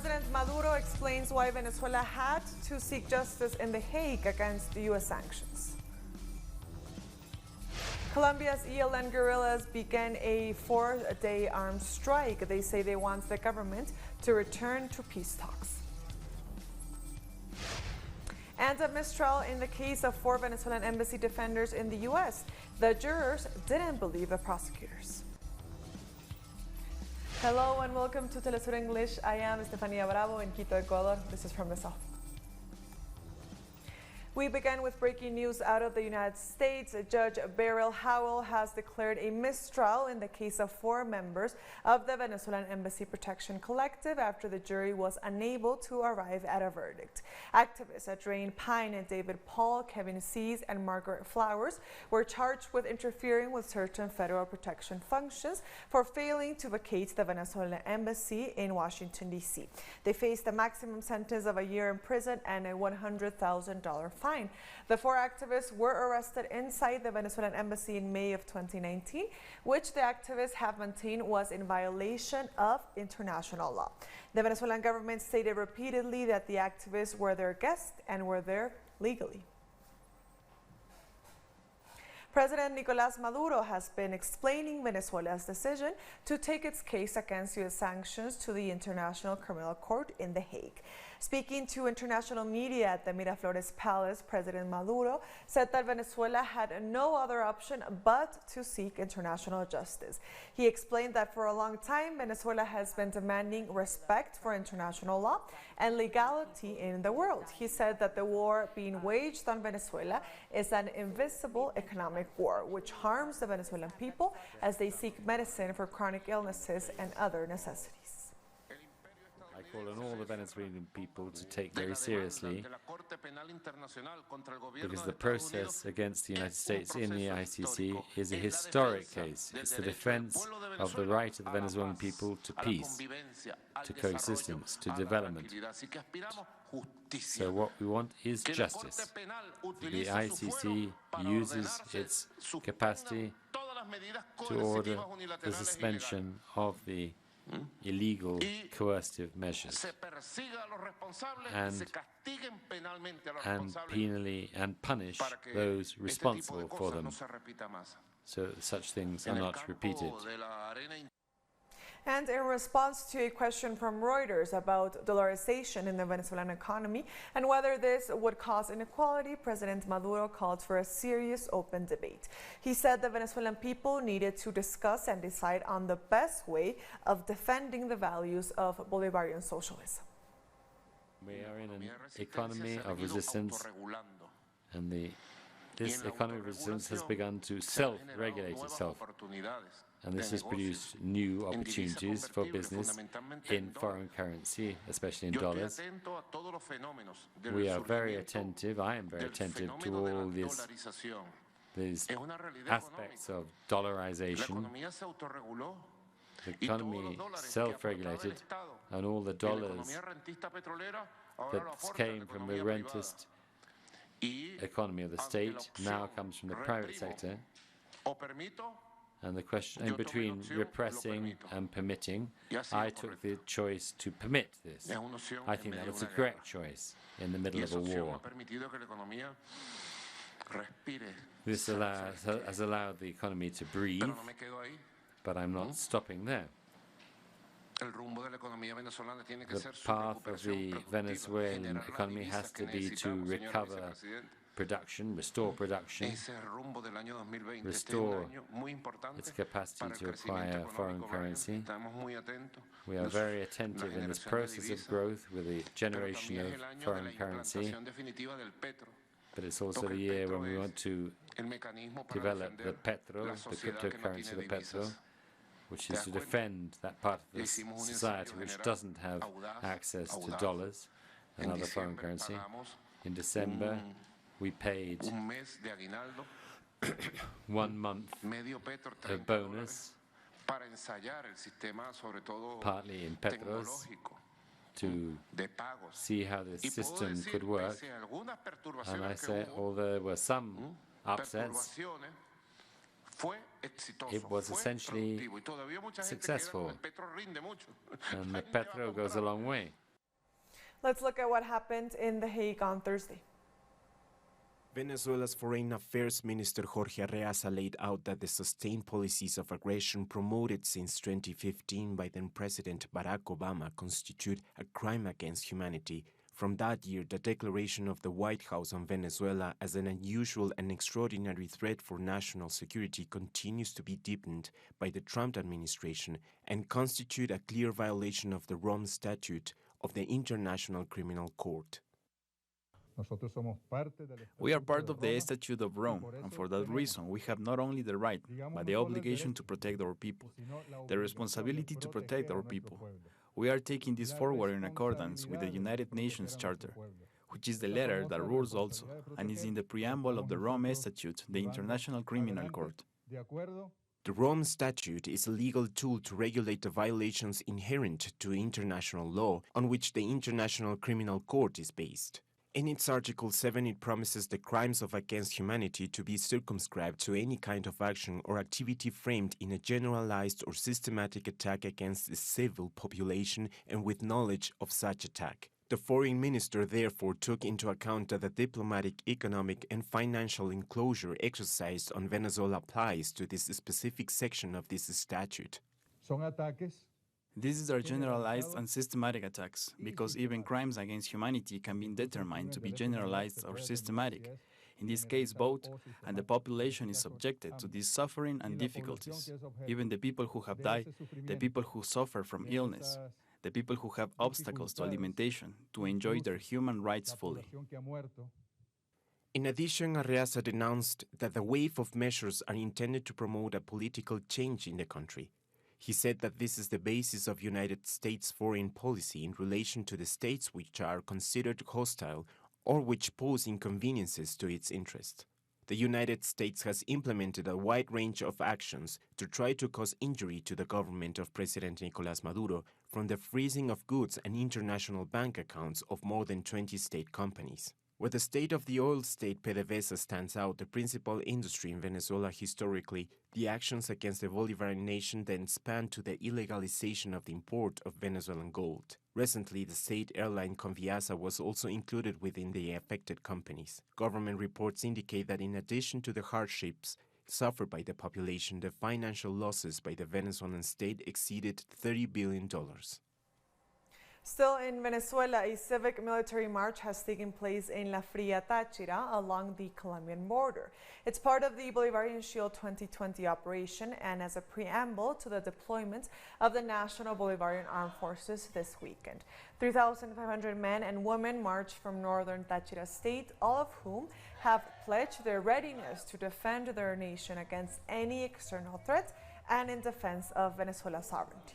President Maduro explains why Venezuela had to seek justice in The Hague against the U.S. sanctions. Colombia's ELN guerrillas began a 4-day armed strike. They say they want the government to return to peace talks. And a mistrial in the case of 4 Venezuelan embassy defenders in the U.S. The jurors didn't believe the prosecutors. Hello and welcome to Telesur English. I am Estefania Bravo in Quito, Ecuador. This is from the south. We begin with breaking news out of the United States. Judge Beryl Howell has declared a mistrial in the case of 4 members of the Venezuelan Embassy Protection Collective after the jury was unable to arrive at a verdict. Activists Adrienne Pine and David Paul, Kevin Sees, and Margaret Flowers were charged with interfering with certain federal protection functions for failing to vacate the Venezuelan embassy in Washington, D.C. They faced a maximum sentence of a year in prison and a $100,000 fine. The 4 activists were arrested inside the Venezuelan embassy in May of 2019, which the activists have maintained was in violation of international law. The Venezuelan government stated repeatedly that the activists were their guests and were there legally. President Nicolás Maduro has been explaining Venezuela's decision to take its case against U.S. sanctions to the International Criminal Court in The Hague. Speaking to international media at the Miraflores Palace, President Maduro said that Venezuela had no other option but to seek international justice. He explained that for a long time, Venezuela has been demanding respect for international law and legality in the world. He said that the war being waged on Venezuela is an invisible economic war, which harms the Venezuelan people as they seek medicine for chronic illnesses and other necessities. I call on all the Venezuelan people to take very seriously, because the process against the United States in the ICC is a historic case. It's the defense of the right of the Venezuelan people to peace, to coexistence, to development. So what we want is justice. The ICC uses its capacity to order the suspension of the illegal coercive measures and penally punish those responsible for them, so such things are not repeated. And in response to a question from Reuters about dollarization in the Venezuelan economy and whether this would cause inequality, President Maduro called for a serious, open debate. He said the Venezuelan people needed to discuss and decide on the best way of defending the values of Bolivarian socialism. We are in an economy of resistance, and this economy of resistance has begun to self-regulate itself. And this has produced new opportunities for business in foreign currency, especially in dollars. We are very attentive, I am very attentive to all these aspects of dollarization. The economy self-regulated, and all the dollars that came from the rentist economy of the state now comes from the private sector. And the question in between repressing and permitting, I took the choice to permit this. I think that was the correct choice in the middle of a war. This has allowed the economy to breathe, but I'm not stopping there. The path of the Venezuelan economy has to be to recover production, restore production, restore its capacity to acquire foreign currency. We are very attentive in this process of growth with the generation of foreign currency, but it's also the year when we want to develop the petro, the cryptocurrency, the petro, which is to defend that part of the society which doesn't have access to dollars and other foreign currency. In December, we paid 1 month of bonus, partly in petros, to see how the system could work. And I say, although there were some upsets, it was essentially successful, and the petro goes a long way. Let's look at what happened in The Hague on Thursday. Venezuela's Foreign Affairs Minister Jorge Arreaza laid out that the sustained policies of aggression promoted since 2015 by then-President Barack Obama constitute a crime against humanity. From that year, the declaration of the White House on Venezuela as an unusual and extraordinary threat for national security continues to be deepened by the Trump administration and constitute a clear violation of the Rome Statute of the International Criminal Court. We are part of the Statute of Rome, and for that reason we have not only the right, but the obligation to protect our people, the responsibility to protect our people. We are taking this forward in accordance with the United Nations Charter, which is the letter that rules also, and is in the preamble of the Rome Statute, the International Criminal Court. The Rome Statute is a legal tool to regulate the violations inherent to international law on which the International Criminal Court is based. In its Article 7, it promises the crimes of against humanity to be circumscribed to any kind of action or activity framed in a generalized or systematic attack against the civil population and with knowledge of such attack. The foreign minister therefore took into account that the diplomatic, economic and financial enclosure exercised on Venezuela applies to this specific section of this statute. These are generalized and systematic attacks, because even crimes against humanity can be determined to be generalized or systematic. In this case, both, and the population is subjected to this suffering and difficulties. Even the people who have died, the people who suffer from illness, the people who have obstacles to alimentation, to enjoy their human rights fully. In addition, Arreaza denounced that the wave of measures are intended to promote a political change in the country. He said that this is the basis of United States foreign policy in relation to the states which are considered hostile or which pose inconveniences to its interest. The United States has implemented a wide range of actions to try to cause injury to the government of President Nicolás Maduro, from the freezing of goods and international bank accounts of more than 20 state companies. Where the state of the oil state PDVSA stands out, the principal industry in Venezuela historically, the actions against the Bolivarian nation then span to the illegalization of the import of Venezuelan gold. Recently, the state airline Conviasa was also included within the affected companies. Government reports indicate that in addition to the hardships suffered by the population, the financial losses by the Venezuelan state exceeded $30 billion. Still in Venezuela, a civic military march has taken place in La Fria Táchira along the Colombian border. It's part of the Bolivarian Shield 2020 operation and as a preamble to the deployment of the National Bolivarian Armed Forces this weekend. 3,500 men and women marched from northern Táchira state, all of whom have pledged their readiness to defend their nation against any external threat and in defense of Venezuela's sovereignty.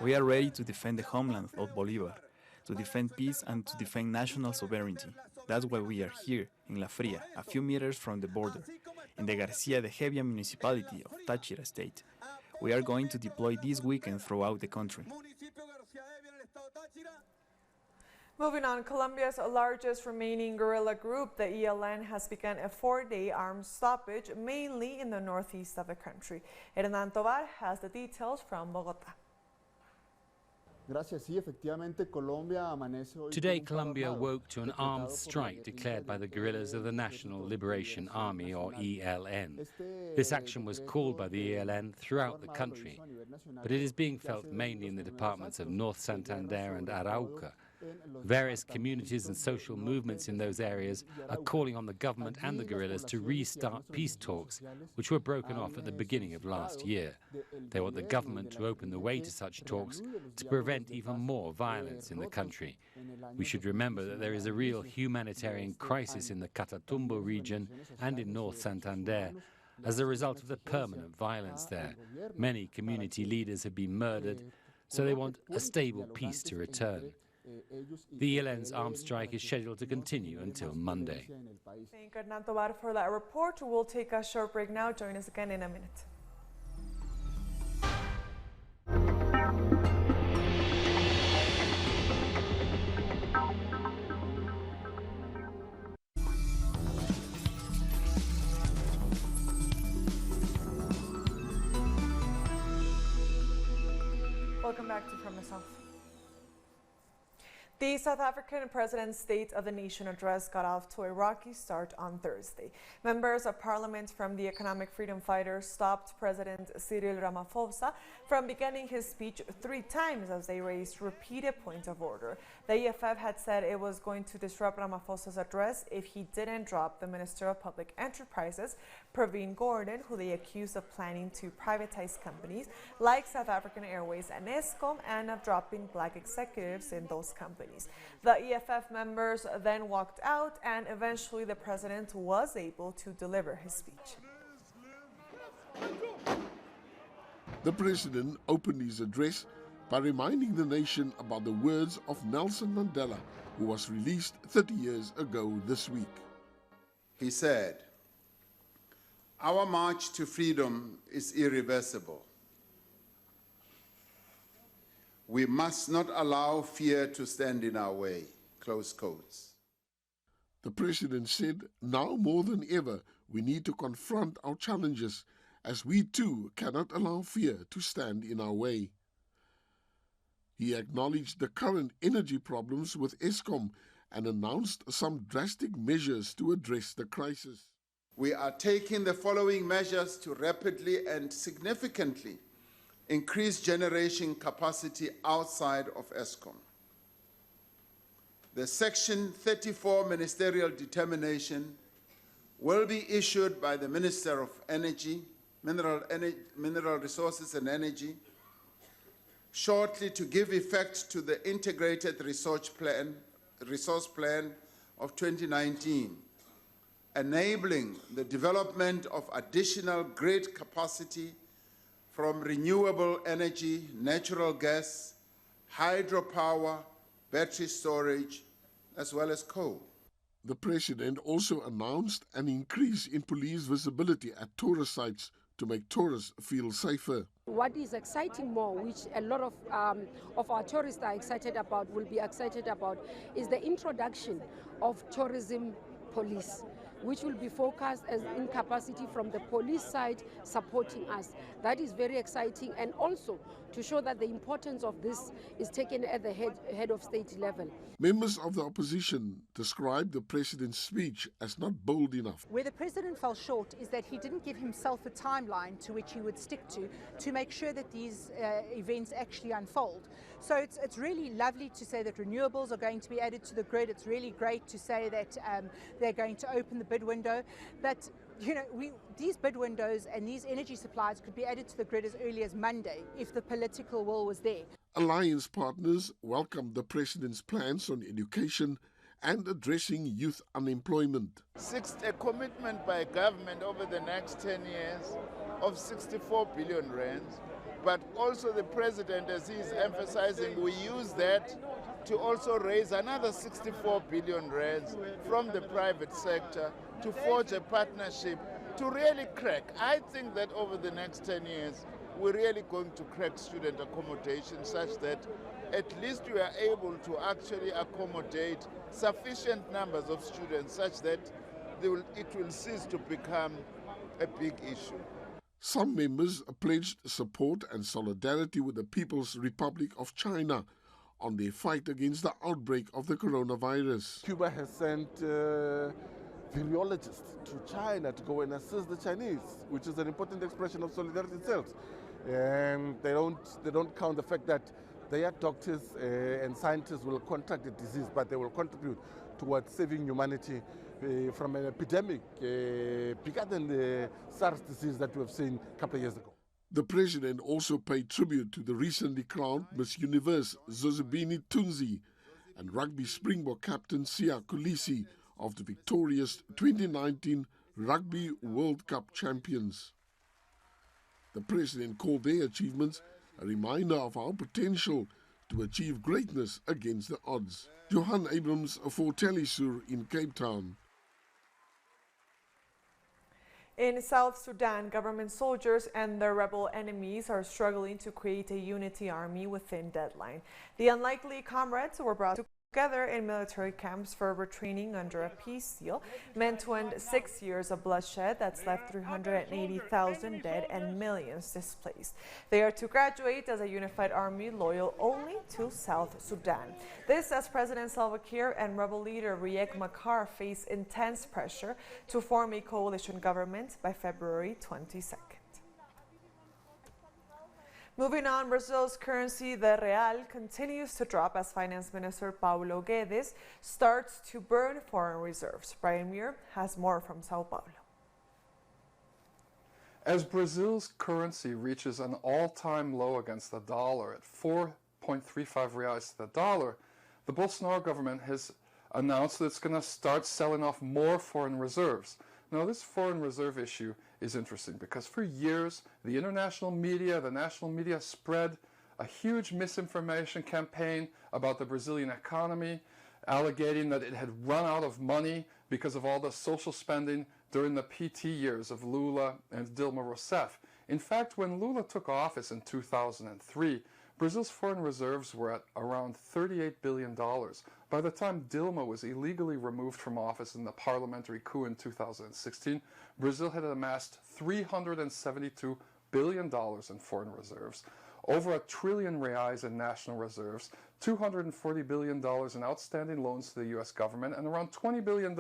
We are ready to defend the homeland of Bolívar, to defend peace and to defend national sovereignty. That's why we are here in La Fria, a few meters from the border, in the García de Hevia municipality of Táchira state. We are going to deploy this weekend throughout the country. Moving on, Colombia's largest remaining guerrilla group, the ELN, has begun a 4-day armed stoppage, mainly in the northeast of the country. Hernan Tovar has the details from Bogotá. Today, Colombia woke to an armed strike declared by the guerrillas of the National Liberation Army, or ELN. This action was called by the ELN throughout the country, but it is being felt mainly in the departments of North Santander and Arauca. Various communities and social movements in those areas are calling on the government and the guerrillas to restart peace talks, which were broken off at the beginning of last year. They want the government to open the way to such talks to prevent even more violence in the country. We should remember that there is a real humanitarian crisis in the Catatumbo region and in North Santander as a result of the permanent violence there. Many community leaders have been murdered, so they want a stable peace to return. The ELN's armed strike is scheduled to continue until Monday. Thank you, Hernan Tovar, for that report. We'll take a short break now. Join us again in a minute. Welcome back to From the South. The South African President's State of the Nation address got off to a rocky start on Thursday. Members of parliament from the economic freedom fighters stopped President Cyril Ramaphosa from beginning his speech 3 times as they raised repeated points of order. The EFF had said it was going to disrupt Ramaphosa's address if he didn't drop the Minister of Public Enterprises, Pravin Gordhan, who they accused of planning to privatize companies like South African Airways and Eskom and of dropping black executives in those companies. The EFF members then walked out, and eventually the president was able to deliver his speech. The president opened his address by reminding the nation about the words of Nelson Mandela, who was released 30 years ago this week. He said, "Our march to freedom is irreversible. We must not allow fear to stand in our way," close quotes. The president said, now more than ever, we need to confront our challenges, as we too cannot allow fear to stand in our way. He acknowledged the current energy problems with Eskom and announced some drastic measures to address the crisis. We are taking the following measures to rapidly and significantly increase generation capacity outside of Eskom. The Section 34 ministerial determination will be issued by the Minister of Mineral Resources and Energy shortly to give effect to the Integrated Resource Plan of 2019, enabling the development of additional grid capacity from renewable energy, natural gas, hydropower, battery storage, as well as coal. The president also announced an increase in police visibility at tourist sites to make tourists feel safer. What is exciting more, which a lot of our tourists are excited about, will be excited about, is the introduction of tourism police, which will be focused as in capacity from the police side supporting us. That is very exciting, and also to show that the importance of this is taken at the head of state level. Members of the opposition described the president's speech as not bold enough. Where the president fell short is that he didn't give himself a timeline to which he would stick to make sure that these events actually unfold. So it's really lovely to say that renewables are going to be added to the grid. It's really great to say that they're going to open the bid window. But these bid windows and these energy supplies could be added to the grid as early as Monday if the political will was there. Alliance partners welcomed the president's plans on education and addressing youth unemployment. A commitment by government over the next 10 years of 64 billion rands, but also the president, as he is emphasizing, we use that to also raise another 64 billion rands from the private sector to forge a partnership to really crack. I think that over the next 10 years, we're really going to crack student accommodation such that at least we are able to actually accommodate sufficient numbers of students such that it will cease to become a big issue. Some members pledged support and solidarity with the People's Republic of China on their fight against the outbreak of the coronavirus. Cuba has sent virologists to China to go and assist the Chinese, which is an important expression of solidarity itself. And they don't count the fact that their doctors and scientists will contract the disease, but they will contribute towards saving humanity from an epidemic bigger than the SARS disease that we have seen a couple of years ago. The president also paid tribute to the recently crowned Miss Universe Zozibini Tunzi and rugby Springbok captain Siya Kolisi of the victorious 2019 Rugby World Cup champions. The president called their achievements a reminder of our potential to achieve greatness against the odds. Johan Abrams for Telesur in Cape Town. In South Sudan, government soldiers and their rebel enemies are struggling to create a unity army within deadline. The unlikely comrades were brought together in military camps for retraining under a peace deal meant to end 6 years of bloodshed that's left 380,000 dead and millions displaced. They are to graduate as a unified army loyal only to South Sudan. This as President Salva Kiir and rebel leader Riek Machar face intense pressure to form a coalition government by February 22nd. Moving on, Brazil's currency, the real, continues to drop as Finance Minister Paulo Guedes starts to burn foreign reserves. Brian Muir has more from Sao Paulo. As Brazil's currency reaches an all-time low against the dollar at 4.35 reais to the dollar, the Bolsonaro government has announced that it's going to start selling off more foreign reserves. Now, this foreign reserve issue is interesting because for years, the international media, the national media spread a huge misinformation campaign about the Brazilian economy, alleging that it had run out of money because of all the social spending during the PT years of Lula and Dilma Rousseff. In fact, when Lula took office in 2003, Brazil's foreign reserves were at around $38 billion. By the time Dilma was illegally removed from office in the parliamentary coup in 2016, Brazil had amassed $372 billion in foreign reserves, over $1 trillion reais in national reserves, $240 billion in outstanding loans to the U.S. government, and around $20 billion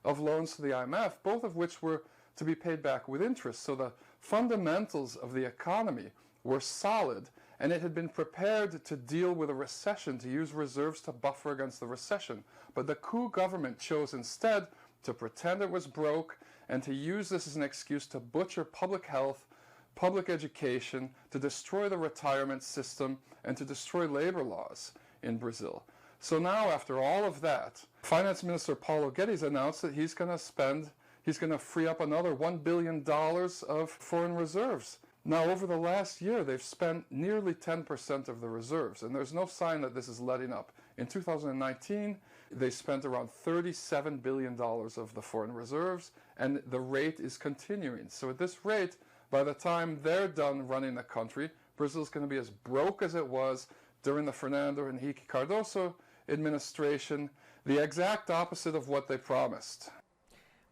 of loans to the IMF, both of which were to be paid back with interest. So the fundamentals of the economy were solid, and it had been prepared to deal with a recession, to use reserves to buffer against the recession. But the coup government chose instead to pretend it was broke and to use this as an excuse to butcher public health, public education, to destroy the retirement system, and to destroy labor laws in Brazil. So now, after all of that, Finance Minister Paulo Guedes announced that he's going to free up another $1 billion of foreign reserves. Now, over the last year, they've spent nearly 10% of the reserves, and there's no sign that this is letting up. In 2019, they spent around $37 billion of the foreign reserves, and the rate is continuing. So at this rate, by the time they're done running the country, Brazil's going to be as broke as it was during the Fernando Henrique Cardoso administration, the exact opposite of what they promised.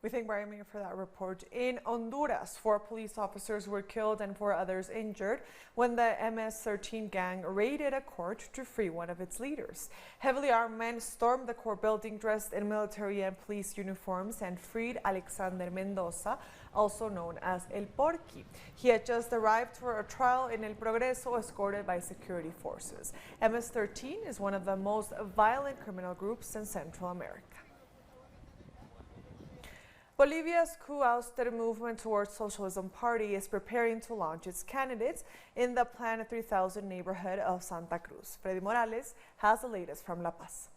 We thank Brian Muir for that report. In Honduras, 4 police officers were killed and 4 others injured when the MS-13 gang raided a court to free one of its leaders. Heavily armed men stormed the court building dressed in military and police uniforms and freed Alexander Mendoza, also known as El Porqui. He had just arrived for a trial in El Progreso, escorted by security forces. MS-13 is one of the most violent criminal groups in Central America. Bolivia's coup-ousted movement towards socialism party is preparing to launch its candidates in the Plan 3000 neighborhood of Santa Cruz. Freddy Morales has the latest from La Paz.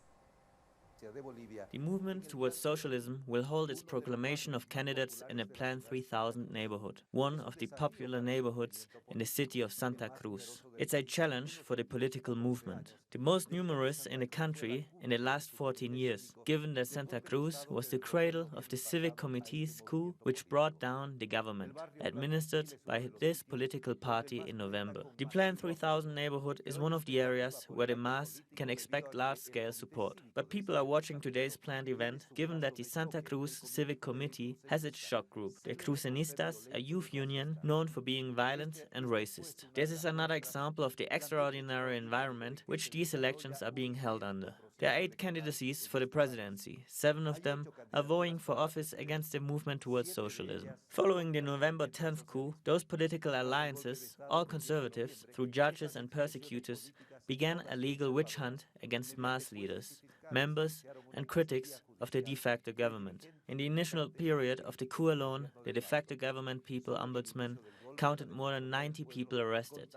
The movement towards socialism will hold its proclamation of candidates in a Plan 3000 neighborhood, one of the popular neighborhoods in the city of Santa Cruz. It's a challenge for the political movement, the most numerous in the country in the last 14 years, given that Santa Cruz was the cradle of the civic committee's coup which brought down the government, administered by this political party in November. The Plan 3000 neighborhood is one of the areas where the mass can expect large-scale support, but people are watching today's planned event, given that the Santa Cruz Civic Committee has its shock group, the Crucenistas, a youth union known for being violent and racist. This is another example of the extraordinary environment which these elections are being held under. There are 8 candidacies for the presidency. 7 of them are vying for office against the movement towards socialism. Following the November 10th coup, those political alliances, all conservatives, through judges and persecutors, began a legal witch hunt against mass leaders, members and critics of the de facto government. In the initial period of the coup alone, the de facto government people ombudsman counted more than 90 people arrested,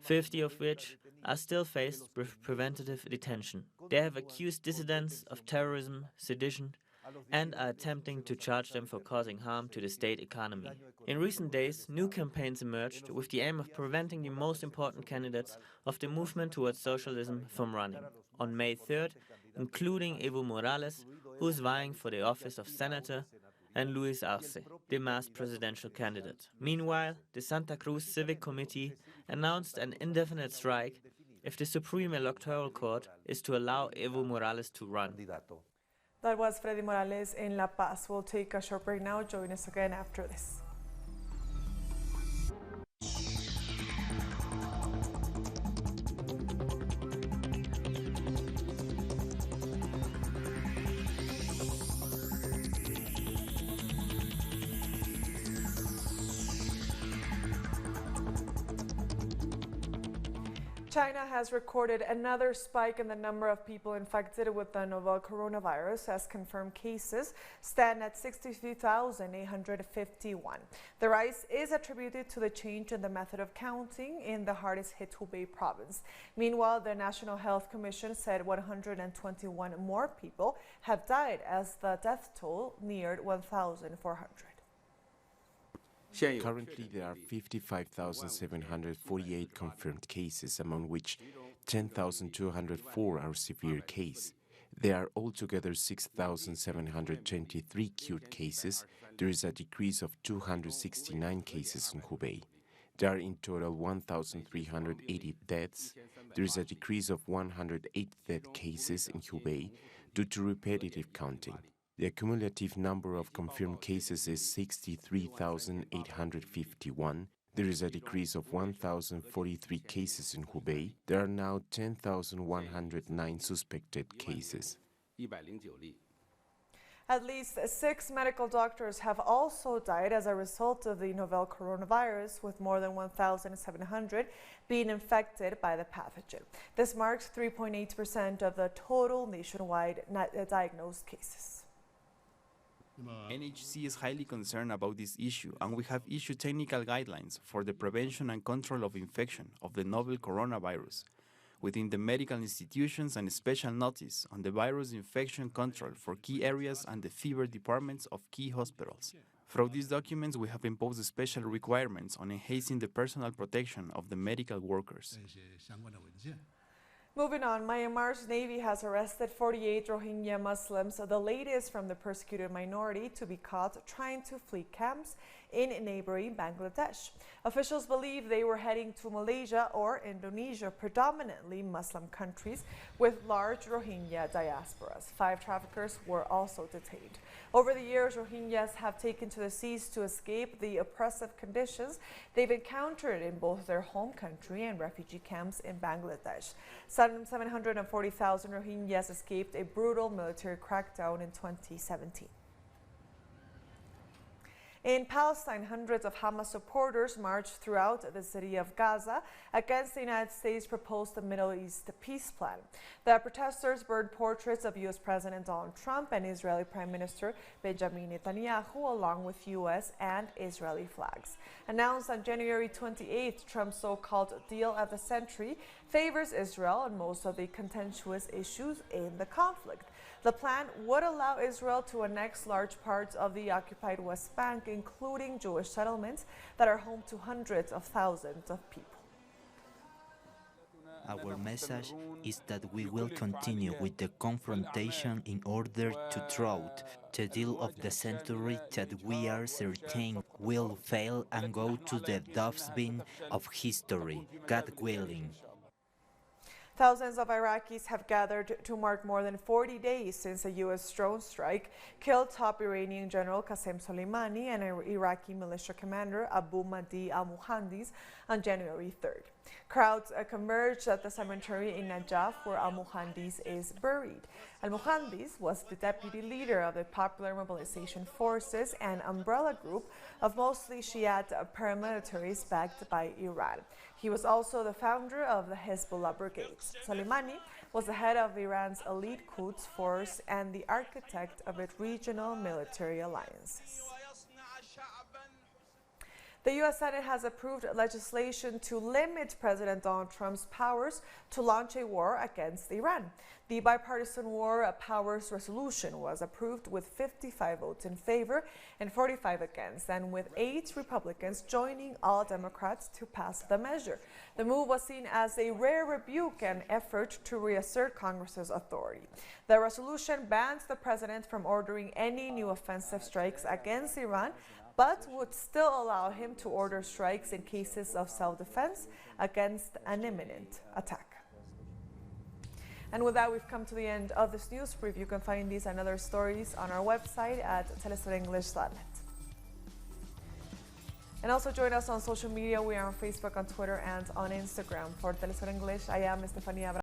50 of which are still faced with preventative detention. They have accused dissidents of terrorism, sedition, and are attempting to charge them for causing harm to the state economy. In recent days, new campaigns emerged with the aim of preventing the most important candidates of the movement towards socialism from running. On May 3rd, including Evo Morales, who is vying for the office of senator, and Luis Arce, the masked presidential candidate. Meanwhile, the Santa Cruz Civic Committee announced an indefinite strike if the Supreme Electoral Court is to allow Evo Morales to run. That was Freddy Morales in La Paz. We'll take a short break now. Join us again after this. China has recorded another spike in the number of people infected with the novel coronavirus, as confirmed cases stand at 63,851. The rise is attributed to the change in the method of counting in the hardest hit Hubei province. Meanwhile, the National Health Commission said 121 more people have died as the death toll neared 1,400. Currently, there are 55,748 confirmed cases, among which 10,204 are severe cases. There are altogether 6,723 cured cases. There is a decrease of 269 cases in Hubei. There are in total 1,380 deaths. There is a decrease of 108 death cases in Hubei due to repetitive counting. The cumulative number of confirmed cases is 63,851. There is a decrease of 1,043 cases in Hubei. There are now 10,109 suspected cases. At least 6 medical doctors have also died as a result of the novel coronavirus, with more than 1,700 being infected by the pathogen. This marks 3.8% of the total nationwide diagnosed cases. NHC is highly concerned about this issue, and we have issued technical guidelines for the prevention and control of infection of the novel coronavirus within the medical institutions, and a special notice on the virus infection control for key areas and the fever departments of key hospitals. Through these documents, we have imposed special requirements on enhancing the personal protection of the medical workers. Moving on, Myanmar's Navy has arrested 48 Rohingya Muslims, the latest from the persecuted minority to be caught trying to flee camps in neighboring Bangladesh. Officials believe they were heading to Malaysia or Indonesia, predominantly Muslim countries with large Rohingya diasporas. 5 traffickers were also detained. Over the years, Rohingyas have taken to the seas to escape the oppressive conditions they've encountered in both their home country and refugee camps in Bangladesh. 740,000 Rohingyas escaped a brutal military crackdown in 2017. In Palestine, hundreds of Hamas supporters marched throughout the city of Gaza against the United States' proposed Middle East peace plan. The protesters burned portraits of U.S. President Donald Trump and Israeli Prime Minister Benjamin Netanyahu, along with U.S. and Israeli flags. Announced on January 28th, Trump's so-called deal of the century favors Israel on most of the contentious issues in the conflict. The plan would allow Israel to annex large parts of the occupied West Bank, including Jewish settlements that are home to hundreds of thousands of people. Our message is that we will continue with the confrontation in order to thwart the deal of the century that we are certain will fail and go to the dustbin of history, God willing. Thousands of Iraqis have gathered to mark more than 40 days since a U.S. drone strike killed top Iranian General Qasem Soleimani and Iraqi militia commander Abu Mahdi al-Muhandis on January 3rd. Crowds converged at the cemetery in Najaf where al-Muhandis is buried. Al-Muhandis was the deputy leader of the Popular Mobilization Forces, an umbrella group of mostly Shiite paramilitaries backed by Iran. He was also the founder of the Hezbollah brigades. Soleimani was the head of Iran's elite Quds force and the architect of its regional military alliances. The U.S. Senate has approved legislation to limit President Donald Trump's powers to launch a war against Iran. The bipartisan war powers resolution was approved with 55 votes in favor and 45 against, and with 8 Republicans joining all Democrats to pass the measure. The move was seen as a rare rebuke and effort to reassert Congress's authority. The resolution bans the president from ordering any new offensive strikes against Iran, but would still allow him to order strikes in cases of self-defense against an imminent attack. And with that, we've come to the end of this news brief. You can find these and other stories on our website at telesurenglish.net. And also join us on social media. We are on Facebook, on Twitter, and on Instagram. For Telesur English, I am Estefania.